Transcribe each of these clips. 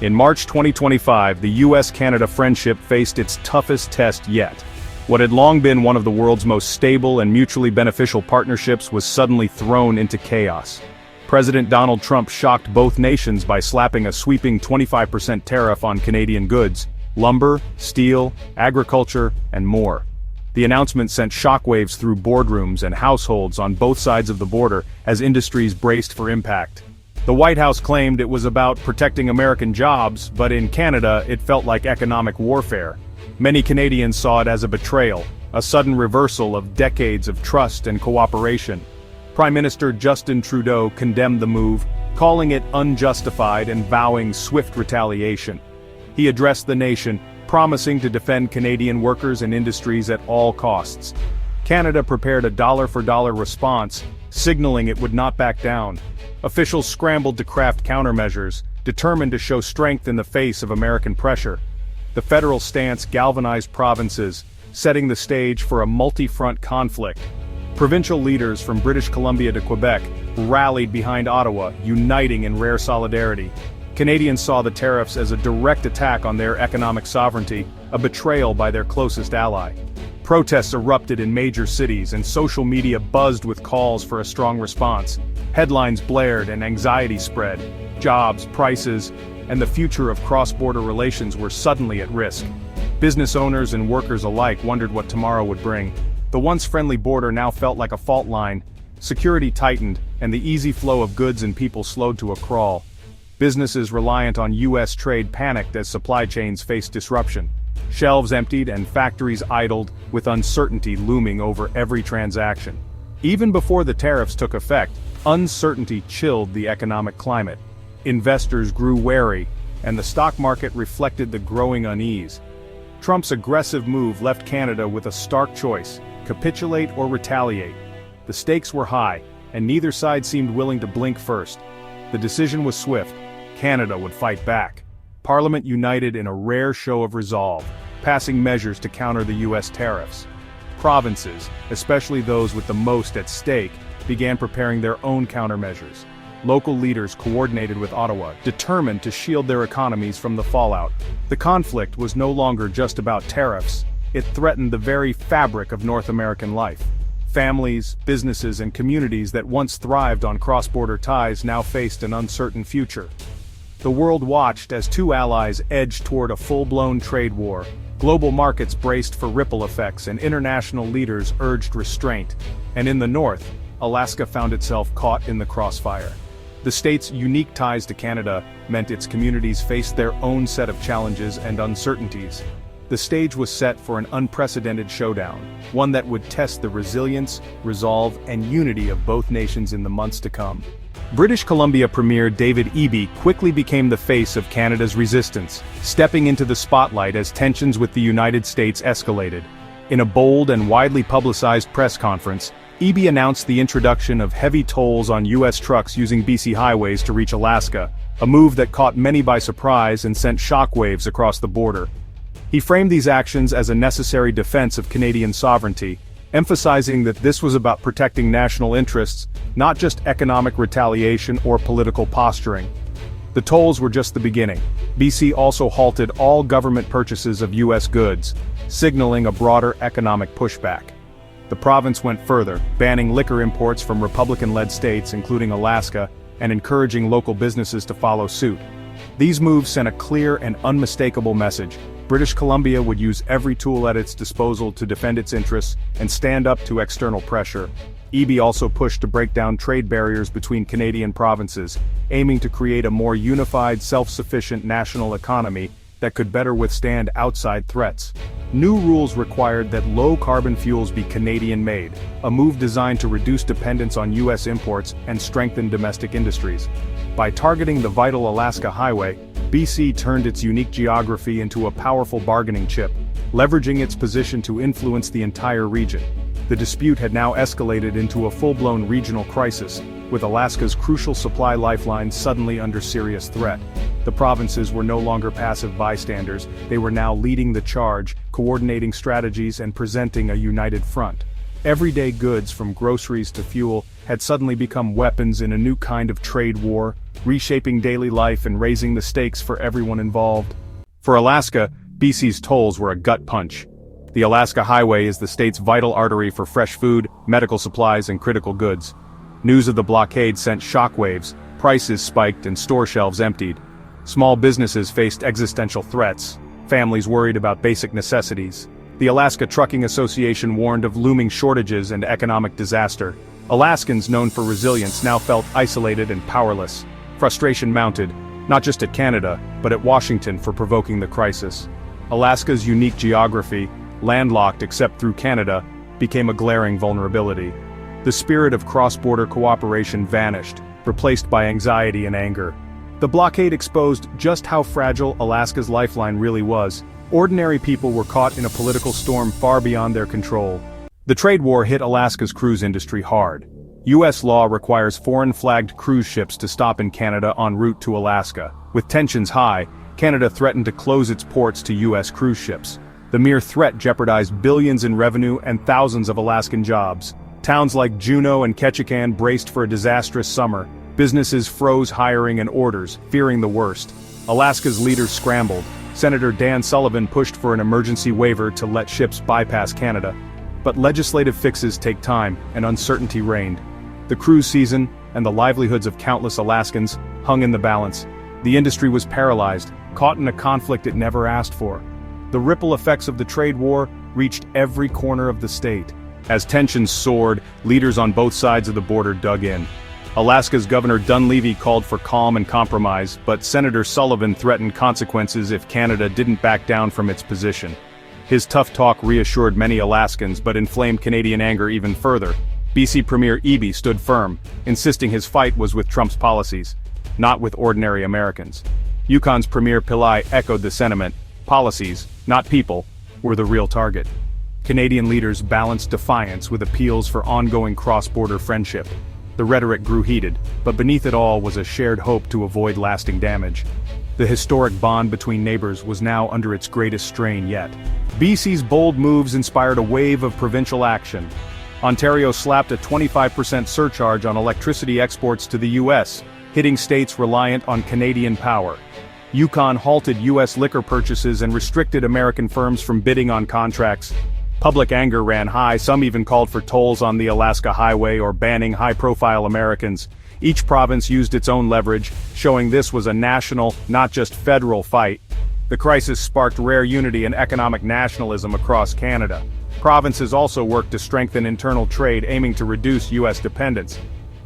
In March 2025, the US-Canada friendship faced its toughest test yet. What had long been one of the world's most stable and mutually beneficial partnerships was suddenly thrown into chaos. President Donald Trump shocked both nations by slapping a sweeping 25% tariff on Canadian goods, lumber, steel, agriculture, and more. The announcement sent shockwaves through boardrooms and households on both sides of the border as industries braced for impact. The White House claimed it was about protecting American jobs, but in Canada it felt like economic warfare. Many Canadians saw it as a betrayal, a sudden reversal of decades of trust and cooperation. Prime Minister Justin Trudeau condemned the move, calling it unjustified and vowing swift retaliation. He addressed the nation, promising to defend Canadian workers and industries at all costs. Canada prepared a dollar-for-dollar response, signaling it would not back down. Officials scrambled to craft countermeasures, determined to show strength in the face of American pressure. The federal stance galvanized provinces, setting the stage for a multi-front conflict. Provincial leaders from British Columbia to Quebec rallied behind Ottawa, uniting in rare solidarity. Canadians saw the tariffs as a direct attack on their economic sovereignty, a betrayal by their closest ally. Protests erupted in major cities and social media buzzed with calls for a strong response. Headlines blared and anxiety spread. Jobs, prices, and the future of cross-border relations were suddenly at risk. Business owners and workers alike wondered what tomorrow would bring. The once friendly border now felt like a fault line. Security tightened, and the easy flow of goods and people slowed to a crawl. Businesses reliant on U.S. trade panicked as supply chains faced disruption. Shelves emptied and factories idled, with uncertainty looming over every transaction. Even before the tariffs took effect, uncertainty chilled the economic climate. Investors grew wary, and the stock market reflected the growing unease. Trump's aggressive move left Canada with a stark choice: capitulate or retaliate. The stakes were high, and neither side seemed willing to blink first. The decision was swift. Canada would fight back. Parliament united in a rare show of resolve, passing measures to counter the U.S. tariffs. Provinces, especially those with the most at stake, began preparing their own countermeasures. Local leaders coordinated with Ottawa, determined to shield their economies from the fallout. The conflict was no longer just about tariffs. It threatened the very fabric of North American life. Families, businesses, and communities that once thrived on cross-border ties now faced an uncertain future. The world watched as two allies edged toward a full-blown trade war. Global markets braced for ripple effects and international leaders urged restraint. And in the north, Alaska found itself caught in the crossfire. The state's unique ties to Canada meant its communities faced their own set of challenges and uncertainties. The stage was set for an unprecedented showdown, one that would test the resilience, resolve, and unity of both nations in the months to come. British Columbia Premier David Eby quickly became the face of Canada's resistance, stepping into the spotlight as tensions with the United States escalated. In a bold and widely publicized press conference, Eby announced the introduction of heavy tolls on U.S. trucks using BC highways to reach Alaska, a move that caught many by surprise and sent shockwaves across the border. He framed these actions as a necessary defense of Canadian sovereignty, emphasizing that this was about protecting national interests, not just economic retaliation or political posturing. The tolls were just the beginning. BC also halted all government purchases of U.S. goods, signaling a broader economic pushback. The province went further, banning liquor imports from Republican-led states including Alaska, and encouraging local businesses to follow suit. These moves sent a clear and unmistakable message. British Columbia would use every tool at its disposal to defend its interests and stand up to external pressure. Eby also pushed to break down trade barriers between Canadian provinces, aiming to create a more unified, self-sufficient national economy that could better withstand outside threats. New rules required that low-carbon fuels be Canadian-made, a move designed to reduce dependence on U.S. imports and strengthen domestic industries. By targeting the vital Alaska Highway, BC turned its unique geography into a powerful bargaining chip, leveraging its position to influence the entire region. The dispute had now escalated into a full-blown regional crisis, with Alaska's crucial supply lifeline suddenly under serious threat. The provinces were no longer passive bystanders, they were now leading the charge, coordinating strategies and presenting a united front. Everyday goods from groceries to fuel had suddenly become weapons in a new kind of trade war, reshaping daily life and raising the stakes for everyone involved. For Alaska, BC's tolls were a gut punch. The Alaska Highway is the state's vital artery for fresh food, medical supplies, and critical goods. News of the blockade sent shockwaves, prices spiked and store shelves emptied. Small businesses faced existential threats, families worried about basic necessities. The Alaska Trucking Association warned of looming shortages and economic disaster. Alaskans known for resilience now felt isolated and powerless. Frustration mounted, not just at Canada, but at Washington for provoking the crisis. Alaska's unique geography, landlocked except through Canada, became a glaring vulnerability. The spirit of cross-border cooperation vanished, replaced by anxiety and anger. The blockade exposed just how fragile Alaska's lifeline really was. Ordinary people were caught in a political storm far beyond their control. The trade war hit Alaska's cruise industry hard. U.S. law requires foreign-flagged cruise ships to stop in Canada en route to Alaska. With tensions high, Canada threatened to close its ports to U.S. cruise ships. The mere threat jeopardized billions in revenue and thousands of Alaskan jobs. Towns like Juneau and Ketchikan braced for a disastrous summer. Businesses froze hiring and orders, fearing the worst. Alaska's leaders scrambled. Senator Dan Sullivan pushed for an emergency waiver to let ships bypass Canada. But legislative fixes take time, and uncertainty reigned. The cruise season, and the livelihoods of countless Alaskans, hung in the balance. The industry was paralyzed, caught in a conflict it never asked for. The ripple effects of the trade war reached every corner of the state. As tensions soared, leaders on both sides of the border dug in. Alaska's Governor Dunleavy called for calm and compromise, but Senator Sullivan threatened consequences if Canada didn't back down from its position. His tough talk reassured many Alaskans but inflamed Canadian anger even further. BC Premier Eby stood firm, insisting his fight was with Trump's policies, not with ordinary Americans. Yukon's Premier Pillai echoed the sentiment. Policies, not people, were the real target. Canadian leaders balanced defiance with appeals for ongoing cross-border friendship. The rhetoric grew heated, but beneath it all was a shared hope to avoid lasting damage. The historic bond between neighbors was now under its greatest strain yet. BC's bold moves inspired a wave of provincial action. Ontario slapped a 25% surcharge on electricity exports to the U.S., hitting states reliant on Canadian power. Yukon halted U.S. liquor purchases and restricted American firms from bidding on contracts. Public anger ran high, some even called for tolls on the Alaska Highway or banning high-profile Americans. Each province used its own leverage, showing this was a national, not just federal fight. The crisis sparked rare unity and economic nationalism across Canada. Provinces also worked to strengthen internal trade, aiming to reduce U.S. dependence.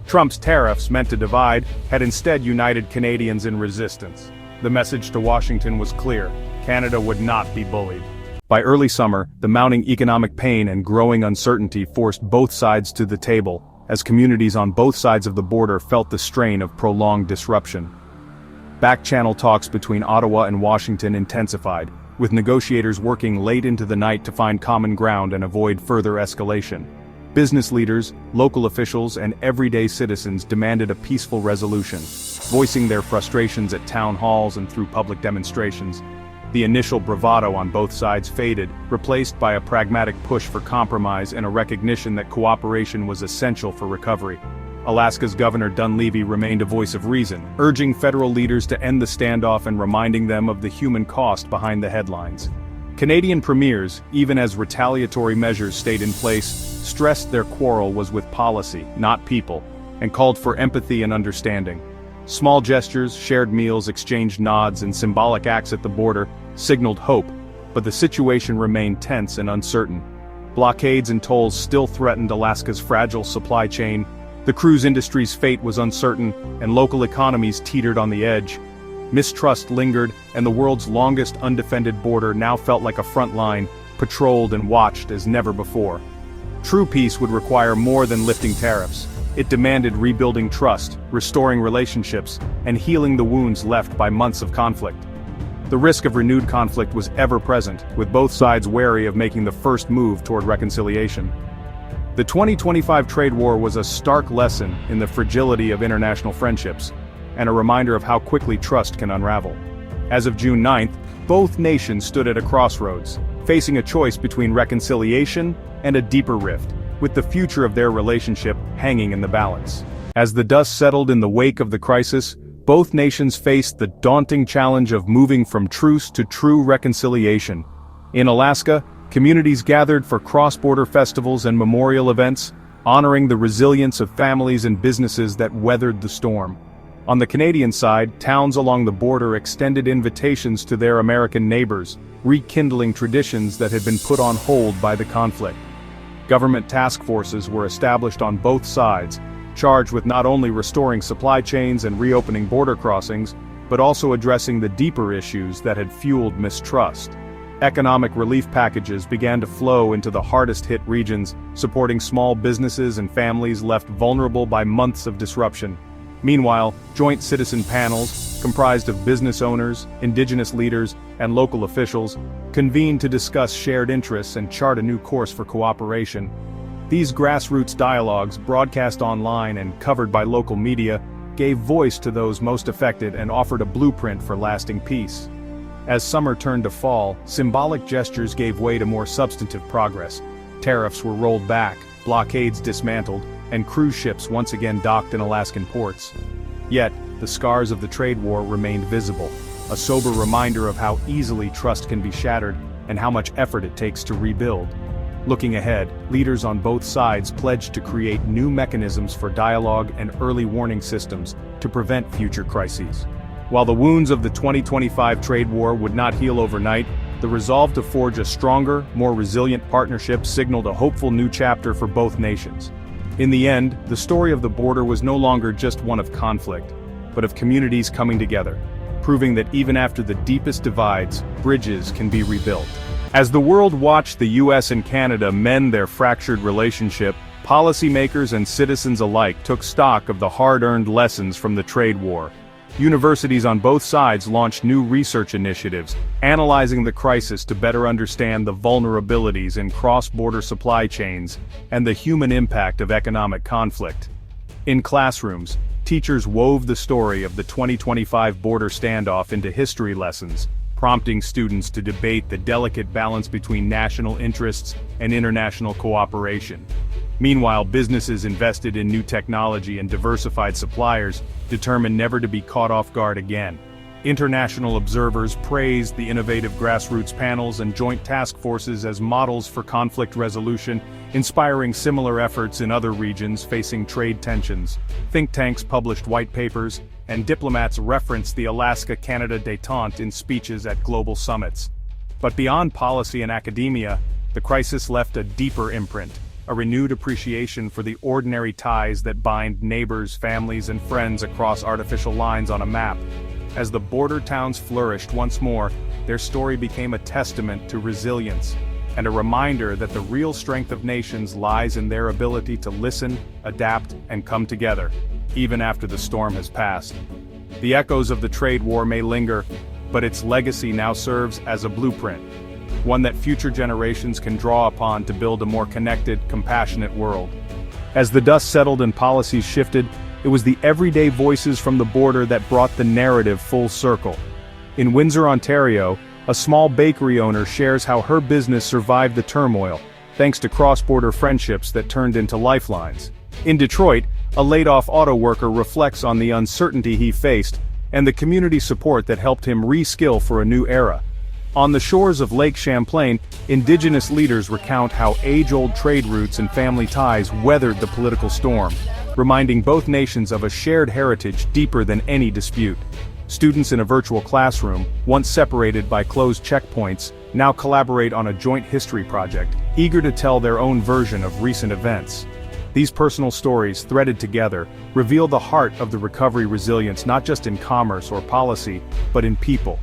Trump's tariffs, meant to divide, had instead united Canadians in resistance. The message to Washington was clear: Canada would not be bullied. By early summer, the mounting economic pain and growing uncertainty forced both sides to the table, as communities on both sides of the border felt the strain of prolonged disruption. Back-channel talks between Ottawa and Washington intensified, with negotiators working late into the night to find common ground and avoid further escalation. Business leaders, local officials, and everyday citizens demanded a peaceful resolution, voicing their frustrations at town halls and through public demonstrations. The initial bravado on both sides faded, replaced by a pragmatic push for compromise and a recognition that cooperation was essential for recovery. Alaska's Governor Dunleavy remained a voice of reason, urging federal leaders to end the standoff and reminding them of the human cost behind the headlines. Canadian premiers, even as retaliatory measures stayed in place, stressed their quarrel was with policy, not people, and called for empathy and understanding. Small gestures, shared meals, exchanged nods, and symbolic acts at the border signaled hope, but the situation remained tense and uncertain. Blockades and tolls still threatened Alaska's fragile supply chain. The cruise industry's fate was uncertain, and local economies teetered on the edge. Mistrust lingered, and the world's longest undefended border now felt like a front line, patrolled and watched as never before. True peace would require more than lifting tariffs. It demanded rebuilding trust, restoring relationships, and healing the wounds left by months of conflict. The risk of renewed conflict was ever present, with both sides wary of making the first move toward reconciliation. The 2025 trade war was a stark lesson in the fragility of international friendships, and a reminder of how quickly trust can unravel. As of June 9th, both nations stood at a crossroads, facing a choice between reconciliation and a deeper rift. with the future of their relationship hanging in the balance. As the dust settled in the wake of the crisis, both nations faced the daunting challenge of moving from truce to true reconciliation. In Alaska, communities gathered for cross-border festivals and memorial events, honoring the resilience of families and businesses that weathered the storm. On the Canadian side, towns along the border extended invitations to their American neighbors, rekindling traditions that had been put on hold by the conflict. Government task forces were established on both sides, charged with not only restoring supply chains and reopening border crossings, but also addressing the deeper issues that had fueled mistrust. Economic relief packages began to flow into the hardest-hit regions, supporting small businesses and families left vulnerable by months of disruption. Meanwhile, joint citizen panels, comprised of business owners, indigenous leaders, and local officials, convened to discuss shared interests and chart a new course for cooperation. These grassroots dialogues, broadcast online and covered by local media, gave voice to those most affected and offered a blueprint for lasting peace. As summer turned to fall, symbolic gestures gave way to more substantive progress. Tariffs were rolled back, blockades dismantled, and cruise ships once again docked in Alaskan ports. Yet, the scars of the trade war remained visible, a sober reminder of how easily trust can be shattered and how much effort it takes to rebuild. Looking ahead, leaders on both sides pledged to create new mechanisms for dialogue and early warning systems to prevent future crises. While the wounds of the 2025 trade war would not heal overnight, the resolve to forge a stronger, more resilient partnership signaled a hopeful new chapter for both nations. In the end, the story of the border was no longer just one of conflict, but of communities coming together, proving that even after the deepest divides, bridges can be rebuilt. As the world watched the US and Canada mend their fractured relationship, policymakers and citizens alike took stock of the hard-earned lessons from the trade war. Universities on both sides launched new research initiatives, analyzing the crisis to better understand the vulnerabilities in cross-border supply chains and the human impact of economic conflict. In classrooms, teachers wove the story of the 2025 border standoff into history lessons, prompting students to debate the delicate balance between national interests and international cooperation. Meanwhile, businesses invested in new technology and diversified suppliers, determined never to be caught off guard again. International observers praised the innovative grassroots panels and joint task forces as models for conflict resolution, inspiring similar efforts in other regions facing trade tensions. Think tanks published white papers, and diplomats referenced the Alaska-Canada détente in speeches at global summits. But beyond policy and academia, the crisis left a deeper imprint, a renewed appreciation for the ordinary ties that bind neighbors, families, and friends across artificial lines on a map. As the border towns flourished once more, their story became a testament to resilience, and a reminder that the real strength of nations lies in their ability to listen, adapt, and come together, even after the storm has passed. The echoes of the trade war may linger, but its legacy now serves as a blueprint, one that future generations can draw upon to build a more connected, compassionate world. As the dust settled and policies shifted, it was the everyday voices from the border that brought the narrative full circle. In Windsor, Ontario, a small bakery owner shares how her business survived the turmoil, thanks to cross-border friendships that turned into lifelines. In Detroit, a laid-off auto worker reflects on the uncertainty he faced and the community support that helped him re-skill for a new era. On the shores of Lake Champlain, indigenous leaders recount how age-old trade routes and family ties weathered the political storm, reminding both nations of a shared heritage deeper than any dispute. Students in a virtual classroom, once separated by closed checkpoints, now collaborate on a joint history project, eager to tell their own version of recent events. These personal stories, threaded together, reveal the heart of the recovery resilience not just in commerce or policy, but in people.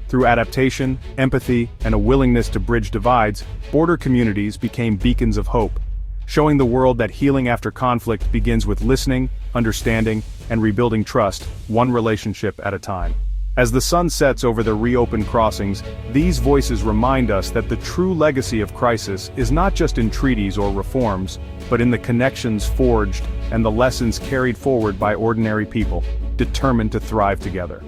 Through adaptation, empathy, and a willingness to bridge divides, border communities became beacons of hope, showing the world that healing after conflict begins with listening, understanding, and rebuilding trust, one relationship at a time. As the sun sets over the reopened crossings, these voices remind us that the true legacy of crisis is not just in treaties or reforms, but in the connections forged and the lessons carried forward by ordinary people, determined to thrive together.